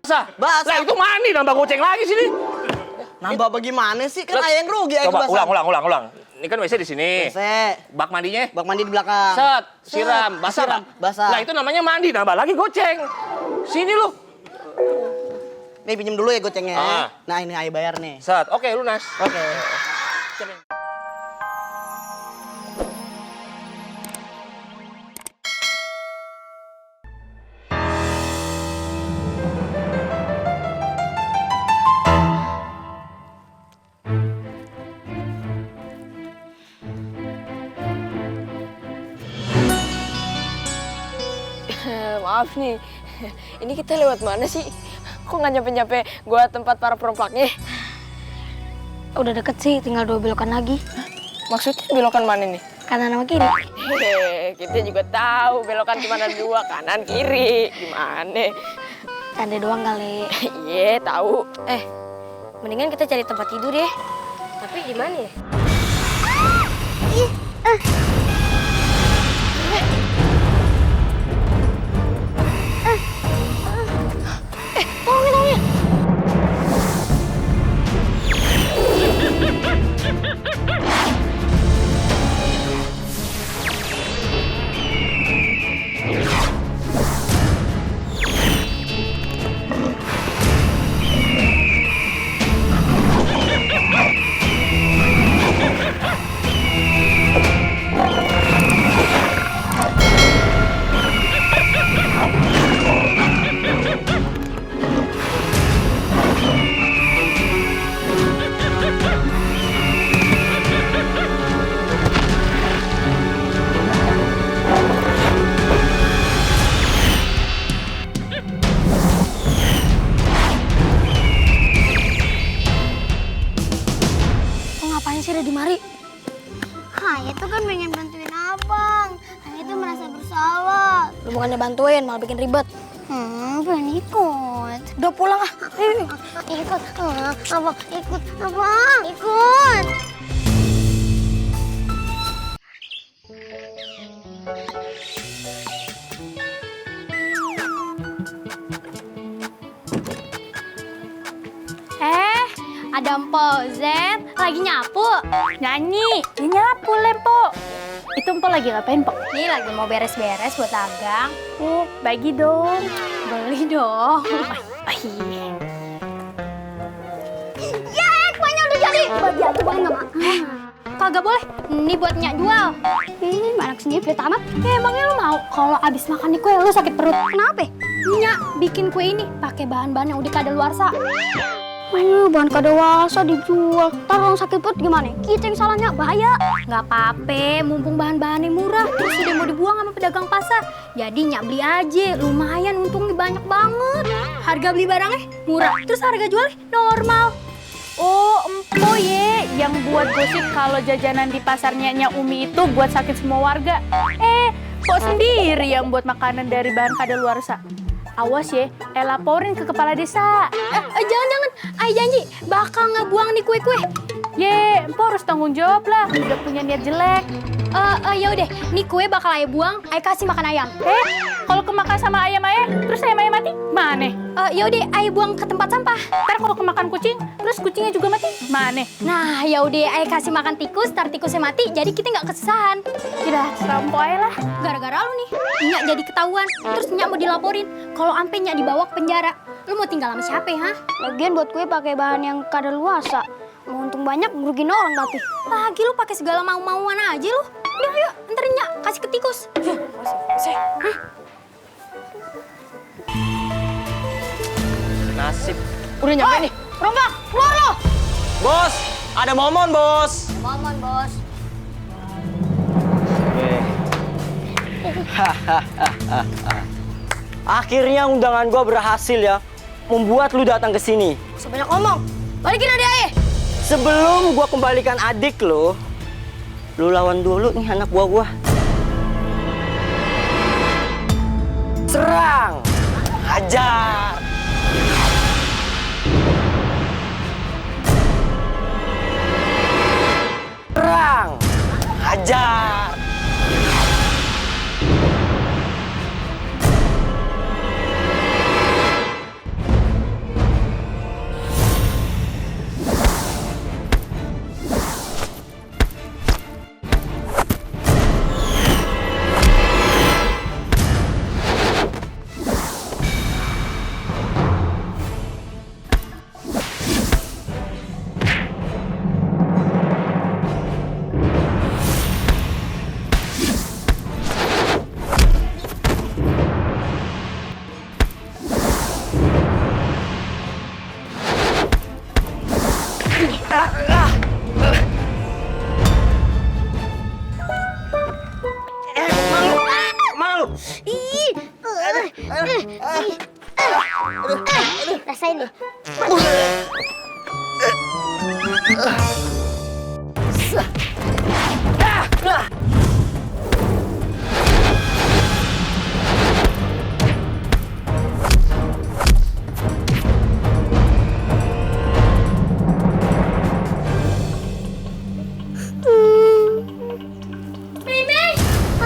Basah. Lah itu mandi nambah goceng lagi sini. Nambah bagaimana sih? Kan ayah yang rugi, ayah Coba basah. ulang. Ini kan WC di sini. WC. Bak mandinya? Bak mandi di belakang. Set, siram, basah. Siram, basah. Lah itu namanya mandi, nambah lagi goceng. Sini lu. Nih pinjem dulu ya gocengnya. Ah. Nah ini ayah bayar nih. Set, oke lunas. Oke. Maaf nih, ini kita lewat mana sih? Kok nggak nyampe-nyampe gua tempat para perompaknya? Udah deket sih, tinggal 2 belokan lagi. Maksudnya belokan mana nih? Kanan sama kiri. Hehehe, kita juga tahu belokan cuma ada 2, kanan kiri. Gimana? Canda doang kali. Iya, tahu. Mendingan kita cari tempat tidur ya. Tapi di mana ya? Tolongin. Ngapain sih ada di mari? Ayah tuh kan pengen bantuin abang. Ayah tuh merasa bersalah. Lu bukannya bantuin, malah bikin ribet. Pengen ikut. Udah pulang ah. Ikut. Abang, ikut. Abang, ikut. Ada Mpo Zen lagi nyapu. Nyanyi, dia nyapu Lempo. Itu Mpo lagi ngapain, Po? Ini lagi mau beres-beres buat dagang. Bagi dong. Beli dong. Kuahnya udah jadi. Bagi aku boleh nggak, Mak? Kagak boleh. Ini buat Nyak jual. Anak sendiri udah tamat. Emangnya lu mau kalau abis makan nih kue lu sakit perut? Kenapa? Nyak bikin kue ini pakai bahan-bahan yang udah kadaluarsa. Bahan kadaluarsa dijual. Ntar orang sakit perut gimana? Kita yang salahnya, bahaya. Nggak apa-apa, mumpung bahan-bahannya murah, terus udah mau dibuang sama pedagang pasar. Jadi Nyak beli aja, lumayan untungnya banyak banget. Harga beli barangnya murah, terus harga jualnya normal. Oh, Empo ye, yang buat gosip kalau jajanan di pasarnya Nyak Umi itu buat sakit semua warga. Kok sendiri yang buat makanan dari bahan kadaluarsa? Awas ya, laporin ke kepala desa. Jangan-jangan, Ay janji bakal ngebuang nih kue-kue. Ye, Empo harus tanggung jawab lah, udah punya niat jelek. Ya udah, nih kue bakal Ay buang, Ay kasih makan ayam. Kalau kemakan sama ayam terus ayam mati, mana? Ya udah, Ay buang ke tempat sampah. Ntar kalau kemakan kucing, terus kucingnya juga mati, mana? Nah, ya udah, Ay kasih makan tikus, ntar tikusnya mati, jadi kita nggak kesusahan. Udah, serampo aja lah. Gara-gara lu nih, Nyak jadi ketahuan, terus Nyak mau dilaporin. Kalau ampe Nyak dibawa ke penjara, lu mau tinggal sama siapa ya? Lagian buat kue pakai bahan yang kadaluarsa. Mau untung banyak, ngerugiin orang tapi. Lagi lu pakai segala mau-mauan aja lu. Udah ayo, anterin Nyak, kasih ke tikus. Nasib. Udah nyampe nih. Rombak, keluar lo! Bos, ada momon, Bos. Momon, Bos. Akhirnya undangan gua berhasil ya. Membuat lu datang ke sini. Sebanyak ngomong. Balikin adik ayah. Sebelum gua kembalikan adik lu lawan dulu nih anak buah gua. Serang! Hajar! Serang! Hajar! Rasain nih.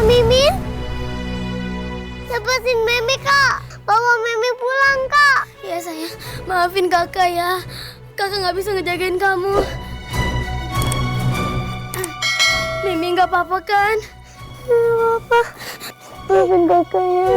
Mimin, lepasin Mimi kak, bawa Mimi pulang kak. Ya sayang, maafin kakak ya. Kakak nggak bisa ngejagain kamu. Mimi nggak apa-apa kan? Nggak apa-apa, maafin kakak ya.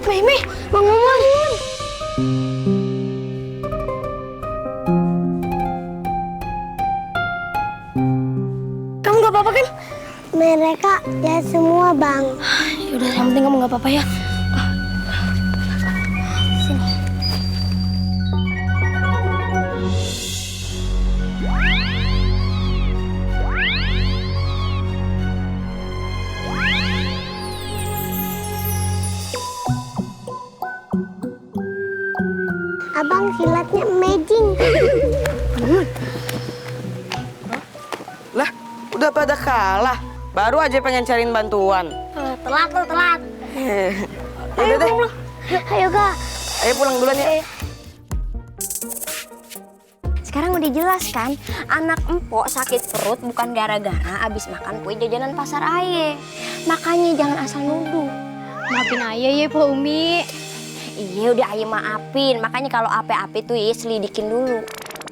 Mimi, bangun. Kamu nggak apa-apa kan? Mereka lihat semua bang. Yaudah, yang penting kamu nggak apa-apa ya. Sini. Abang silatnya amazing. Lah, udah pada kalah. Baru aja pengen cariin bantuan. Telat lo, telat. Udah deh, Ayo kak. ayo pulang duluan ya. Sekarang udah jelas kan, anak empok sakit perut bukan gara-gara abis makan kue jajanan pasar aye. Makanya jangan asal nuduh. Maafin ayah ya Po Umi. Iya udah aye maafin, makanya kalau ape-ape tuh ya selidikin dulu.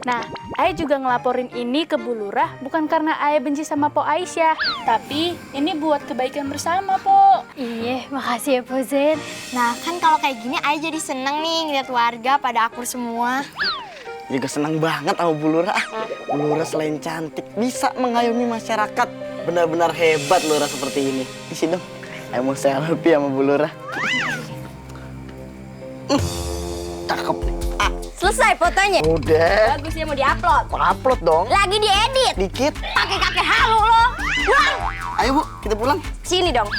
Nah, Ayah juga ngelaporin ini ke Bu Lurah bukan karena Ayah benci sama Po Aisyah, tapi ini buat kebaikan bersama, Po. Iya, makasih ya Po Zen. Nah, kan kalau kayak gini Ayah jadi seneng nih ngeliat warga pada akur semua. Juga senang banget sama Bu Lurah. Bu Lurah selain cantik, bisa mengayomi masyarakat. Benar-benar hebat Lurah seperti ini. Di sini dong, ayo mau selfie sama Bu Lurah. Cakep nih. Selesai fotonya. Udah. Bagus ya mau diupload. Upload dong. Lagi diedit. Dikit. Pakai kakek halu lo. Pulang. Ayo Bu, kita pulang. Sini dong.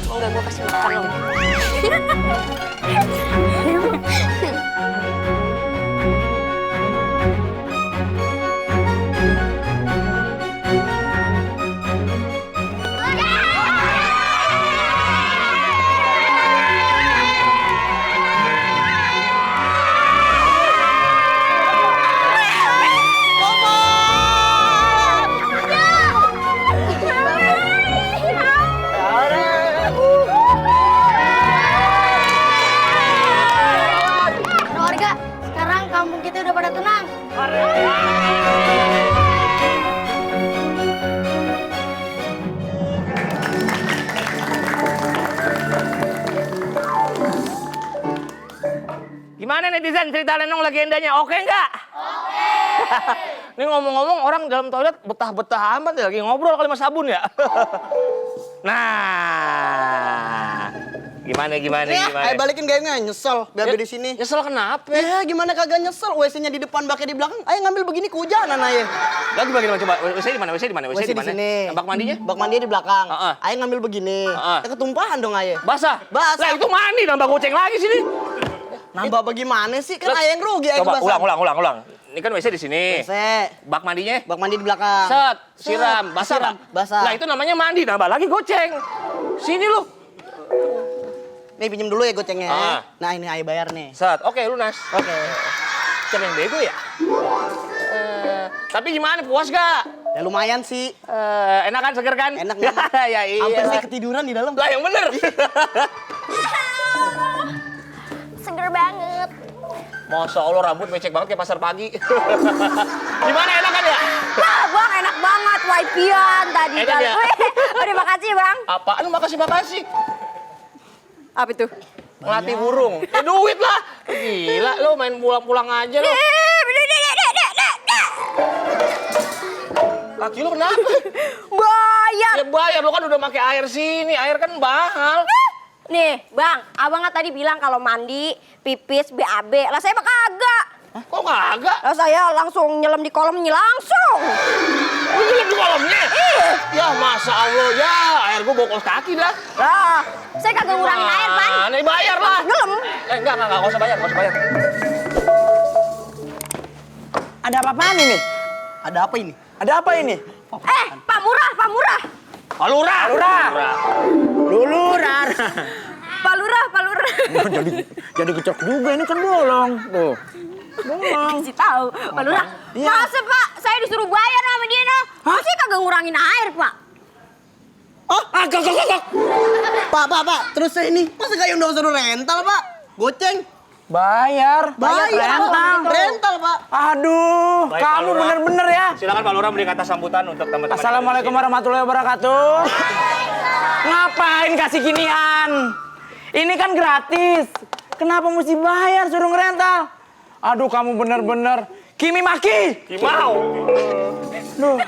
Mau nggak gue kasih makan lo? Warga, sekarang kampung kita udah pada tenang. Gimana netizen cerita Lenong legendanya? Oke nggak? Oke. Ini ngomong-ngomong orang dalam toilet betah-betah amat ya, lagi ngobrol kali Mas Sabun ya. Nah, gimana? Ayo balikin gayanya, nyesel. Biar di sini. Nyesel kenapa? Ya gimana kagak nyesel? WC-nya di depan, baknya di belakang. Ayo ngambil begini kehujanan ayo. Lagi bagaimana coba? WC di mana? WC di sini. Bak mandinya? Bak mandinya di belakang. Heeh. Ayo ngambil begini. Heeh. Ya ketumpahan dong ayo. Basah? Basah. Lah itu mandi nambah goceng lagi sini. Nambah bagaimana sih? Kan ayo yang rugi ayo Coba kebasahan. ulang. Ini kan WC di sini. WC. Bak mandinya? Bak mandi di belakang. Set, siram, basah Siram, nggak? basah. Nah itu namanya mandi, nambah lagi goceng. Sini lu. Nih pinjem dulu ya gocengnya. Ah. Nah ini ayo bayar nih. Set, oke lunas. Oke. Siapa yang bego ya? Tapi gimana, puas gak? Ya lumayan sih. Enak kan, seger kan? Enak banget. Ya iya. Sampai saya ketiduran di dalam. Lah yang bener. Seger banget. Masa Allah rambut becek banget kayak pasar pagi. Gimana, enak kan ya? Wah, Bang, enak banget. Wipian tadi. Enak ya? Terima kasih, Bang. Apaan makasih? Apa itu? Ngelatih burung. Duit lah. Gila, lo main pulang-pulang aja lo. Laki lo kenapa? Bayar. Ya bayar, lo kan udah pakai air sini. Air kan mahal. Nih, Bang, abang kan tadi bilang kalau mandi, pipis, BAB. Lah saya mah kagak. Hah, kok kagak? Lah saya langsung nyelam di kolamnya langsung. Lu nyelam di kolamnya? Iya. Ya masa Allah, ya air gua bokol kaki dah. Lah, saya kagak ngurangin air, Pan. Nih bayar lah. Nyelam. Enggak usah bayar, Ada apa-apaan ini? Ada apa ini? Ada apa ini? Pak Murah. Pak Lurah. Luluran. Pak Lurah. Jadi kecok juga ini kan bolong. Tuh. Bolong. Kasih tahu, Pak Lurah. Iya. Masa, Pak? Saya disuruh bayar sama dia, noh. Saya kagak ngurangin air, Pak. Oh, agak. Pak. Terus saya ini masa gak yang suruh rental, Pak? Goceng. Bayar rental, Pak. Aduh, Baik, kamu Pak Lurah. bener-bener ya. Silakan Pak Lurah beri kata sambutan untuk teman-teman. Assalamualaikum warahmatullahi wabarakatuh. Ngapain kasih ginian? Ini kan gratis. Kenapa mesti bayar suruh ngerental? Aduh, kamu bener-bener Kimi Maki. Kimau. Duh,